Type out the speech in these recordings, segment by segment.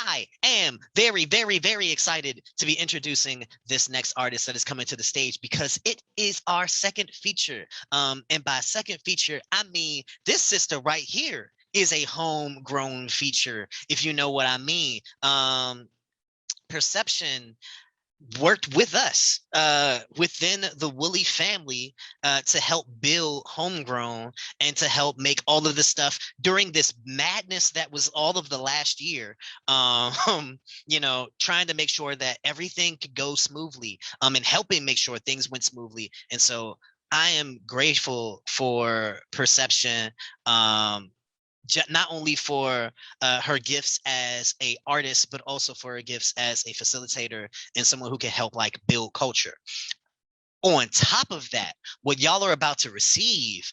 I am very, very, very excited to be introducing this next artist that is coming to the stage because it is our second feature. And by second feature, I mean this sister right here is a homegrown feature, if you know what I mean. Perception worked with us within the Wooly family to help build Homegrown and to help make all of this stuff during this madness that was all of the last year. You know, trying to make sure that everything could go smoothly and helping make sure things went smoothly. And so I am grateful for Perception, not only for her gifts as a artist, but also for her gifts as a facilitator and someone who can help like build culture. On top of that, what y'all are about to receive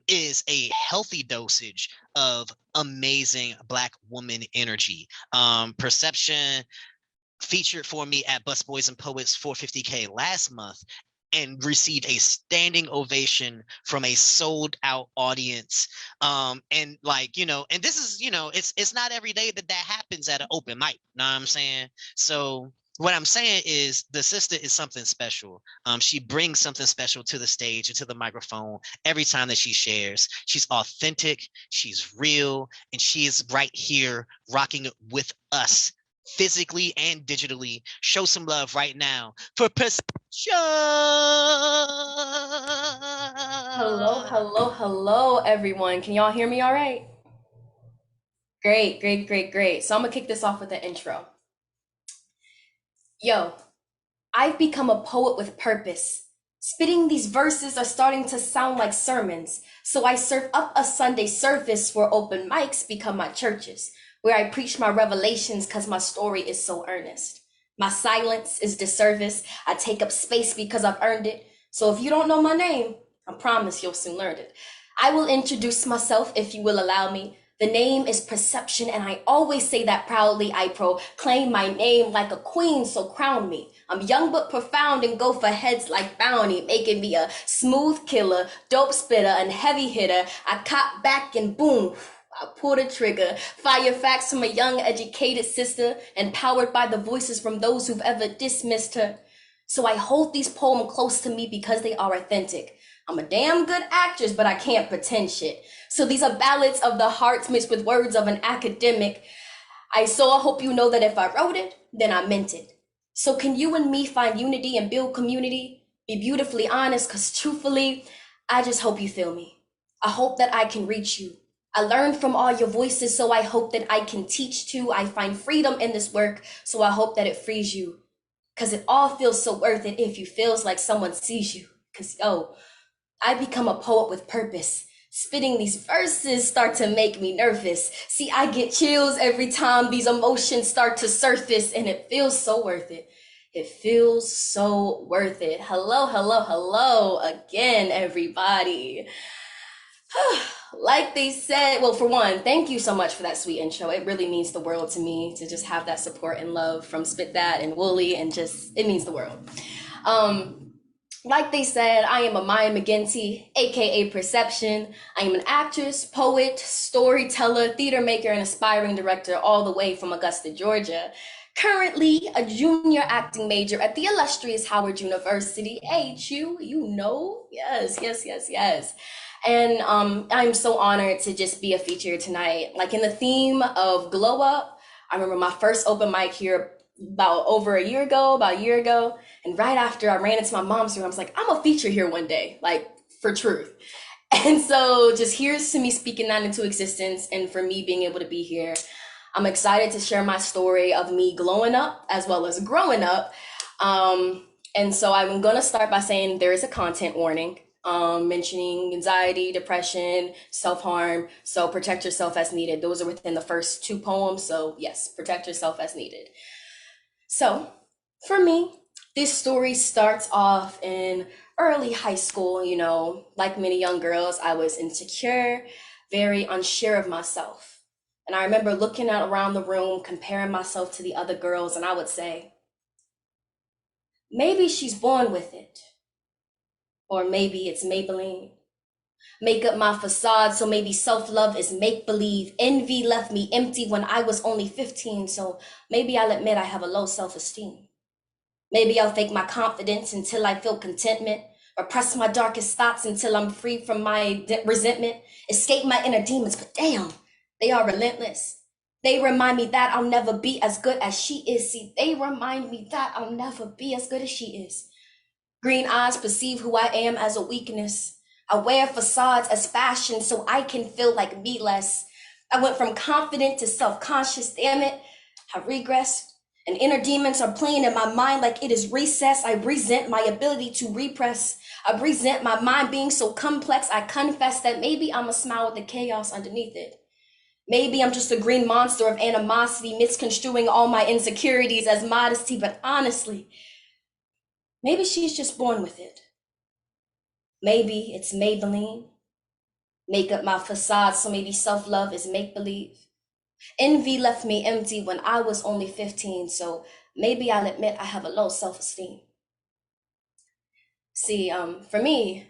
is a healthy dosage of amazing Black woman energy. Perception featured for me at Busboys and Poets 450K last month and received a standing ovation from a sold out audience. And like, you know, and this is, you know, it's not every day that happens at an open mic, know what I'm saying? So what I'm saying is the sister is something special. She brings something special to the stage and to the microphone every time that she shares. She's authentic, she's real, and she is right here rocking with us physically and digitally. Show some love right now for Perception. Hello, everyone. Can y'all hear me all right? Great. So I'm gonna kick this off with an intro. Yo, I've become a poet with purpose. Spitting these verses are starting to sound like sermons, so I serve up a Sunday service where open mics become my churches, where I preach my revelations because my story is so earnest. My silence is disservice. I take up space because I've earned it. So if you don't know my name, I promise you'll soon learn it. I will introduce myself if you will allow me. The name is Perception, and I always say that proudly. I proclaim my name like a queen, so crown me. I'm young but profound and go for heads like bounty, making me a smooth killer, dope spitter, and heavy hitter. I cop back and boom, I pull the trigger. Fire facts from a young, educated sister, empowered by the voices from those who've ever dismissed her. So I hold these poems close to me because they are authentic. I'm a damn good actress, but I can't pretend shit. So these are ballads of the hearts mixed with words of an academic. I hope you know that if I wrote it, then I meant it. So can you and me find unity and build community? Be beautifully honest, cause truthfully, I just hope you feel me. I hope that I can reach you. I learned from all your voices, so I hope that I can teach too. I find freedom in this work, so I hope that it frees you. Cause it all feels so worth it if you feels like someone sees you. Cause I become a poet with purpose. Spitting these verses start to make me nervous. See, I get chills every time these emotions start to surface, and it feels so worth it. It feels so worth it. Hello again, everybody. Like they said, well, for one, thank you so much for that sweet intro. It really means the world to me to just have that support and love from Spit Dat and Wooly, and just, it means the world. Like they said, I am a Maya McGinty, aka Perception. I am an actress, poet, storyteller, theater maker, and aspiring director all the way from Augusta, Georgia. Currently a junior acting major at the illustrious Howard University. HU, you know? Yes. And I'm so honored to just be a feature tonight. Like in the theme of Glow Up, I remember my first open mic here about a year ago. And right after I ran into my mom's room, I was like, I'm a feature here one day, like for truth. And so just here's to me speaking that into existence and for me being able to be here. I'm excited to share my story of me glowing up as well as growing up. And so I'm gonna start by saying there is a content warning. Mentioning anxiety, depression, self-harm. So protect yourself as needed. Those are within the first two poems. So yes, protect yourself as needed. So for me, this story starts off in early high school. You know, like many young girls, I was insecure, very unsure of myself. And I remember looking out around the room, comparing myself to the other girls, and I would say, maybe she's born with it. Or maybe it's Maybelline. Make up my facade so maybe self-love is make-believe. Envy left me empty when I was only 15, so maybe I'll admit I have a low self-esteem. Maybe I'll fake my confidence until I feel contentment, repress my darkest thoughts until I'm free from my resentment, escape my inner demons, but damn, they are relentless. They remind me that I'll never be as good as she is. See, they remind me that I'll never be as good as she is. Green eyes perceive who I am as a weakness. I wear facades as fashion so I can feel like me less. I went from confident to self-conscious. Damn it, I regressed. And inner demons are playing in my mind like it is recess. I resent my ability to repress. I resent my mind being so complex. I confess that maybe I'm a smile with the chaos underneath it. Maybe I'm just a green monster of animosity, misconstruing all my insecurities as modesty, but honestly, maybe she's just born with it. Maybe it's Maybelline. Make up my facade so maybe self-love is make-believe. Envy left me empty when I was only 15, so maybe I'll admit I have a low self-esteem. See, for me,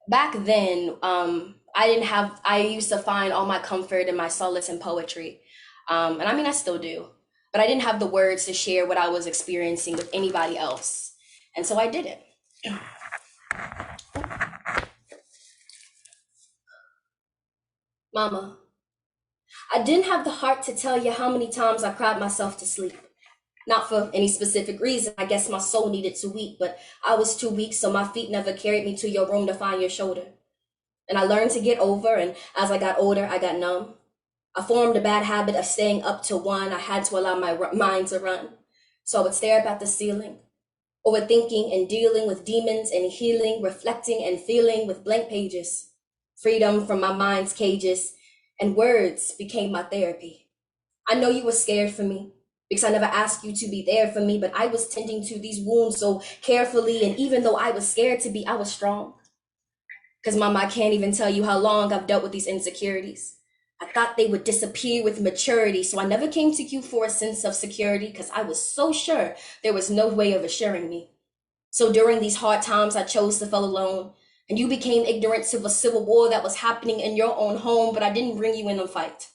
back then, I used to find all my comfort and my solace in poetry. And I mean, I still do, but I didn't have the words to share what I was experiencing with anybody else. And so I did it. Mama, I didn't have the heart to tell you how many times I cried myself to sleep. Not for any specific reason. I guess my soul needed to weep, but I was too weak, so my feet never carried me to your room to find your shoulder. And I learned to get over, and as I got older, I got numb. I formed a bad habit of staying up till 1. I had to allow my mind to run. So I would stare up at the ceiling, overthinking and dealing with demons and healing, reflecting and feeling with blank pages. Freedom from my mind's cages, and words became my therapy. I know you were scared for me because I never asked you to be there for me, but I was tending to these wounds so carefully, and even though I was scared to be, I was strong. Because mama, I can't even tell you how long I've dealt with these insecurities. I thought they would disappear with maturity, so I never came to you for a sense of security because I was so sure there was no way of assuring me. So during these hard times, I chose to fall alone, and you became ignorant to a civil war that was happening in your own home, but I didn't bring you in the fight.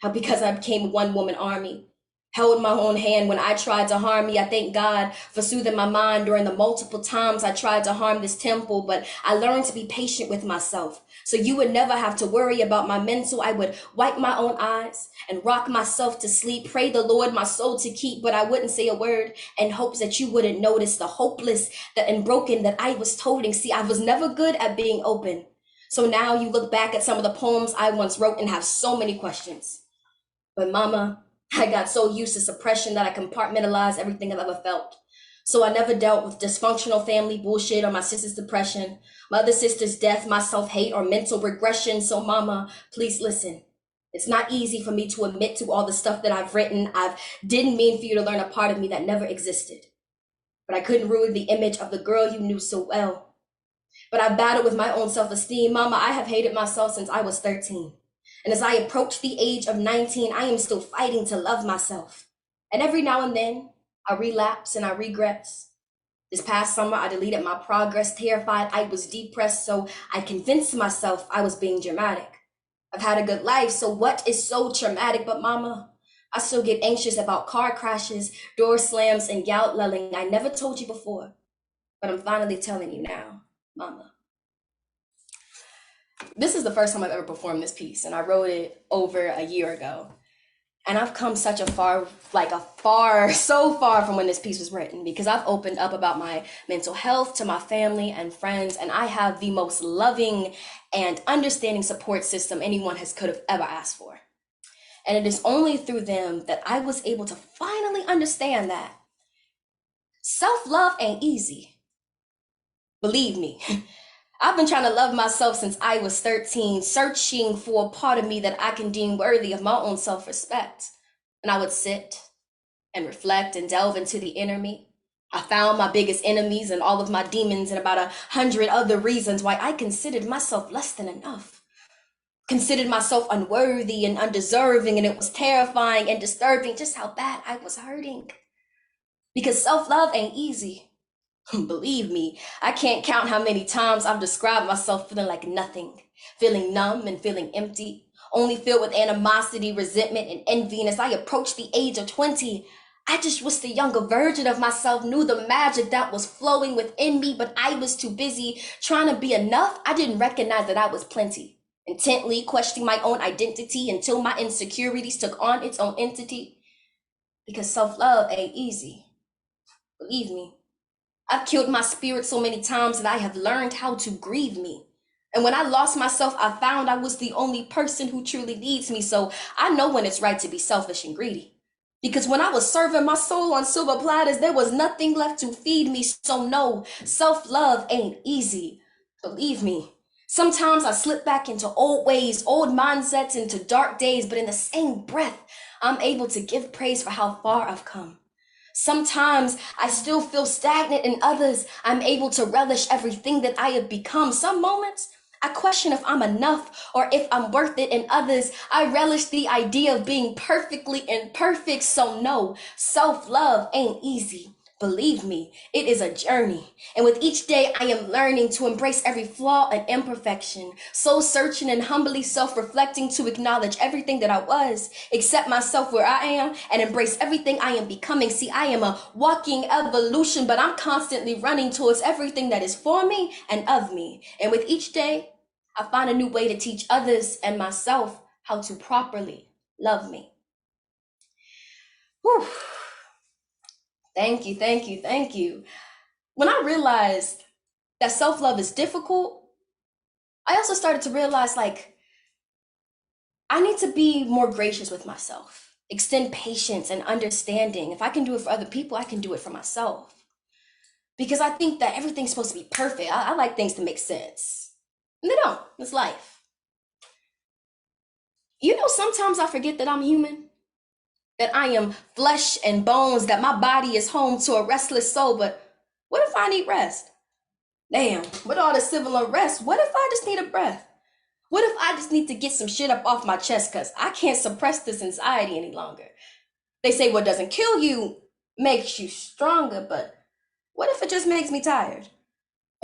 How because I became a one-woman army, held my own hand when I tried to harm me. I thank God for soothing my mind during the multiple times I tried to harm this temple, but I learned to be patient with myself. So you would never have to worry about my mental. I would wipe my own eyes and rock myself to sleep, pray the Lord my soul to keep, but I wouldn't say a word in hopes that you wouldn't notice the hopeless and broken that I was toting. See, I was never good at being open. So now you look back at some of the poems I once wrote and have so many questions. But mama, I got so used to suppression that I compartmentalized everything I've ever felt. So I never dealt with dysfunctional family bullshit or my sister's depression, my other sister's death, my self-hate or mental regression. So mama, please listen. It's not easy for me to admit to all the stuff that I've written. I didn't mean for you to learn a part of me that never existed. But I couldn't ruin the image of the girl you knew so well. But I battled with my own self-esteem. Mama, I have hated myself since I was 13. And as I approach the age of 19, I am still fighting to love myself. And every now and then, I relapse and I regress. This past summer, I deleted my progress, terrified I was depressed, so I convinced myself I was being dramatic. I've had a good life, so what is so traumatic? But mama, I still get anxious about car crashes, door slams, and gout lulling. I never told you before, but I'm finally telling you now, mama. This is the first time I've ever performed this piece, and I wrote it over a year ago. And I've come such a far, so far from when this piece was written, because I've opened up about my mental health to my family and friends, and I have the most loving and understanding support system anyone could have ever asked for. And it is only through them that I was able to finally understand that self-love ain't easy. Believe me. I've been trying to love myself since I was 13, searching for a part of me that I can deem worthy of my own self-respect. And I would sit and reflect and delve into the inner me. I found my biggest enemies and all of my demons and about 100 other reasons why I considered myself less than enough. Considered myself unworthy and undeserving, and it was terrifying and disturbing just how bad I was hurting. Because self-love ain't easy. Believe me, I can't count how many times I've described myself feeling like nothing, feeling numb and feeling empty, only filled with animosity, resentment, and envy. And as I approached the age of 20, I just wish the younger version of myself knew the magic that was flowing within me, but I was too busy trying to be enough. I didn't recognize that I was plenty, intently questioning my own identity until my insecurities took on its own entity. Because self-love ain't easy. Believe me. I've killed my spirit so many times that I have learned how to grieve me. And when I lost myself, I found I was the only person who truly needs me. So I know when it's right to be selfish and greedy. Because when I was serving my soul on silver platters, there was nothing left to feed me. So no, self-love ain't easy. Believe me. Sometimes I slip back into old ways, old mindsets, into dark days, but in the same breath, I'm able to give praise for how far I've come. Sometimes I still feel stagnant, in others, I'm able to relish everything that I have become. Some moments, I question if I'm enough or if I'm worth it. In others, I relish the idea of being perfectly imperfect. So, no, self love ain't easy. Believe me, it is a journey. And with each day, I am learning to embrace every flaw and imperfection, soul searching and humbly self reflecting to acknowledge everything that I was, accept myself where I am, and embrace everything I am becoming. See, I am a walking evolution, but I'm constantly running towards everything that is for me and of me. And with each day, I find a new way to teach others and myself how to properly love me. Whew. Thank you, thank you, thank you. When I realized that self love is difficult, I also started to realize like I need to be more gracious with myself, extend patience and understanding. If I can do it for other people, I can do it for myself. Because I think that everything's supposed to be perfect. I like things to make sense. And they don't. It's life. You know, sometimes I forget that I'm human, that I am flesh and bones, that my body is home to a restless soul. But what if I need rest? Damn, with all the civil unrest, what if I just need a breath? What if I just need to get some shit up off my chest because I can't suppress this anxiety any longer? They say what doesn't kill you makes you stronger, but what if it just makes me tired?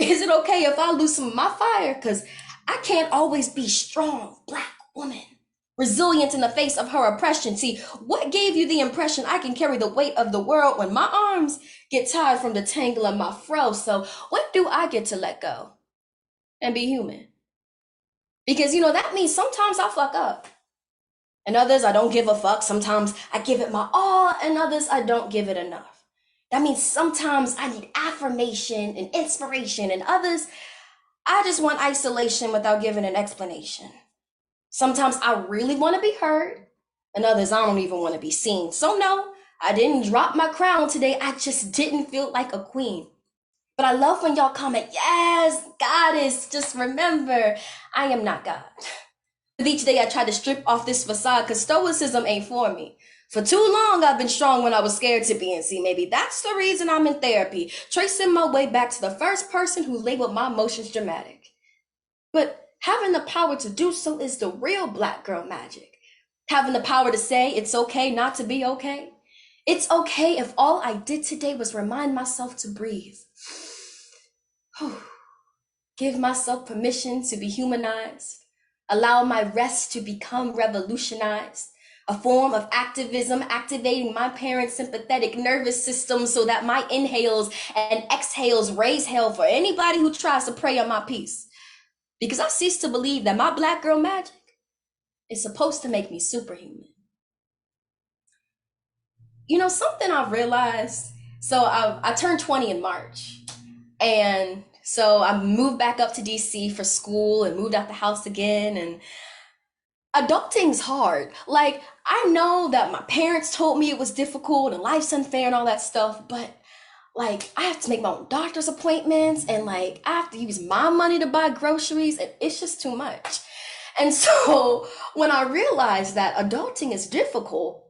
Is it okay if I lose some of my fire? Because I can't always be strong, black woman, resilient in the face of her oppression. See, what gave you the impression I can carry the weight of the world when my arms get tired from the tangle of my fro? So what do I get to let go and be human? Because, you know, that means sometimes I fuck up. And others, I don't give a fuck. Sometimes I give it my all, and others, I don't give it enough. That means sometimes I need affirmation and inspiration, and others, I just want isolation without giving an explanation. Sometimes I really want to be heard, and others, I don't even want to be seen. So, no, I didn't drop my crown today. I just didn't feel like a queen. But I love when y'all comment, yes, goddess, just remember, I am not God. With each day I try to strip off this facade because stoicism ain't for me. For too long, I've been strong when I was scared to be. And see, maybe that's the reason I'm in therapy, tracing my way back to the first person who labeled my emotions dramatic. But having the power to do so is the real black girl magic. Having the power to say it's okay not to be okay. It's okay if all I did today was remind myself to breathe. Give myself permission to be humanized. Allow my rest to become revolutionized. A form of activism activating my parents' sympathetic nervous system so that my inhales and exhales raise hell for anybody who tries to prey on my peace. Because I cease to believe that my black girl magic is supposed to make me superhuman. You know, something I've realized, so I turned 20 in March. And so I moved back up to DC for school and moved out the house again. And adulting's hard. Like, I know that my parents told me it was difficult and life's unfair and all that stuff, but like, I have to make my own doctor's appointments and like, I have to use my money to buy groceries, and it's just too much. And so when I realized that adulting is difficult,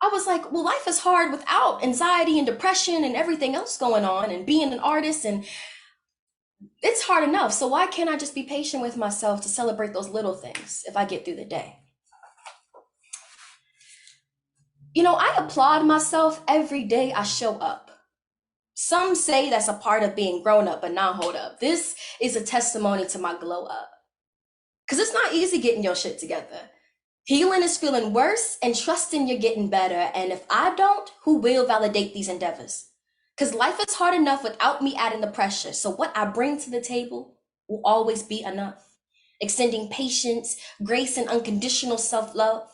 I was like, well, life is hard without anxiety and depression and everything else going on and being an artist, and it's hard enough. So why can't I just be patient with myself to celebrate those little things if I get through the day? You know, I applaud myself every day I show up. Some say that's a part of being grown up, but now hold up. This is a testimony to my glow up. Because it's not easy getting your shit together. Healing is feeling worse and trusting you're getting better. And if I don't, who will validate these endeavors? Because life is hard enough without me adding the pressure. So what I bring to the table will always be enough. Extending patience, grace, and unconditional self-love.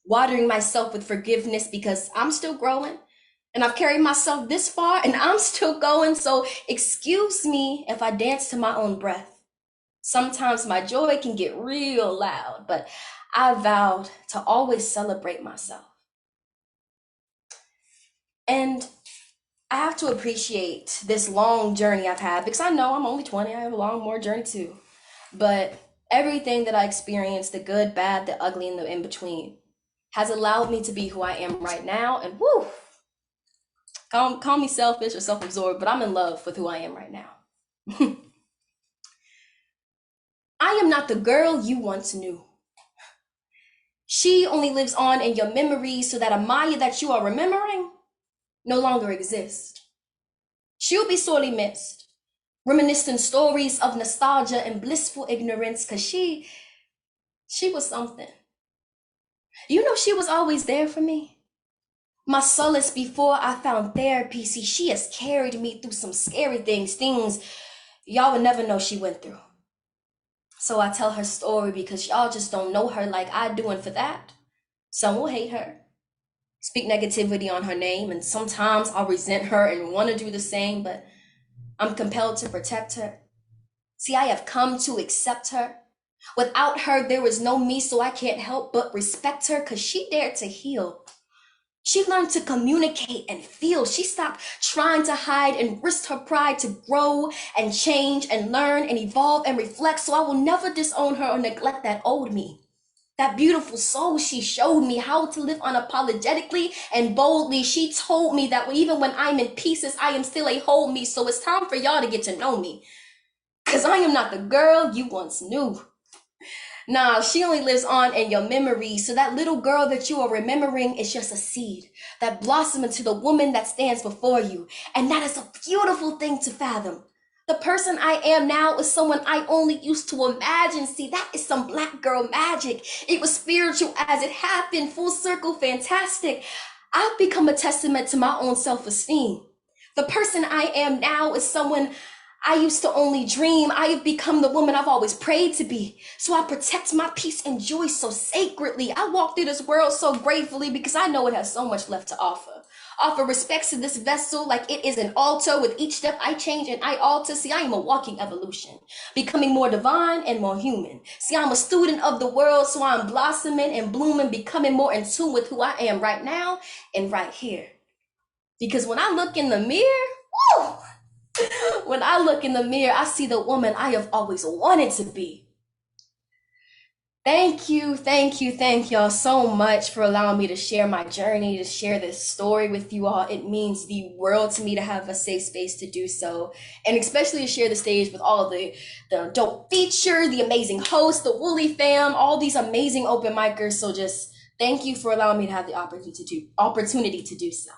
Watering myself with forgiveness because I'm still growing. And I've carried myself this far and I'm still going. So excuse me if I dance to my own breath. Sometimes my joy can get real loud, but I vowed to always celebrate myself. And I have to appreciate this long journey I've had because I know I'm only 20. I have a long more journey too. But everything that I experienced, the good, bad, the ugly, and the in between, has allowed me to be who I am right now. And woo, call me selfish or self-absorbed, but I'm in love with who I am right now. I am not the girl you once knew. She only lives on in your memories so that Amaya that you are remembering no longer exists. She'll be sorely missed, reminiscing stories of nostalgia and blissful ignorance, because she was something. You know, she was always there for me. My solace before I found therapy. See, she has carried me through some scary things y'all would never know she went through. So I tell her story because y'all just don't know her like I do, and for that, some will hate her, speak negativity on her name, and sometimes I'll resent her and want to do the same, but I'm compelled to protect her. See, I have come to accept her. Without her, there is no me, so I can't help but respect her because she dared to heal. She learned to communicate and feel. She stopped trying to hide and risked her pride to grow and change and learn and evolve and reflect. So I will never disown her or neglect that old me. That beautiful soul, she showed me how to live unapologetically and boldly. She told me that even when I'm in pieces, I am still a whole me. So it's time for y'all to get to know me. Because I am not the girl you once knew. Nah, she only lives on in your memories. So that little girl that you are remembering is just a seed that blossoms into the woman that stands before you. And that is a beautiful thing to fathom. The person I am now is someone I only used to imagine. See, that is some black girl magic. It was spiritual as it happened, full circle, fantastic. I've become a testament to my own self-esteem. The person I am now is someone I used to only dream. I have become the woman I've always prayed to be. So I protect my peace and joy so sacredly. I walk through this world so gratefully because I know it has so much left to offer. Offer respects to this vessel like it is an altar. With each step I change and I alter. See, I am a walking evolution, becoming more divine and more human. See, I'm a student of the world, so I'm blossoming and blooming, becoming more in tune with who I am right now and right here. Because when I look in the mirror, woo, when I look in the mirror, I see the woman I have always wanted to be. Thank you, thank you, thank y'all so much for allowing me to share my journey, to share this story with you all. It means the world to me to have a safe space to do so, and especially to share the stage with all of the dope feature, the amazing host, the Woolly fam, all these amazing open micers. So just thank you for allowing me to have the opportunity to do so.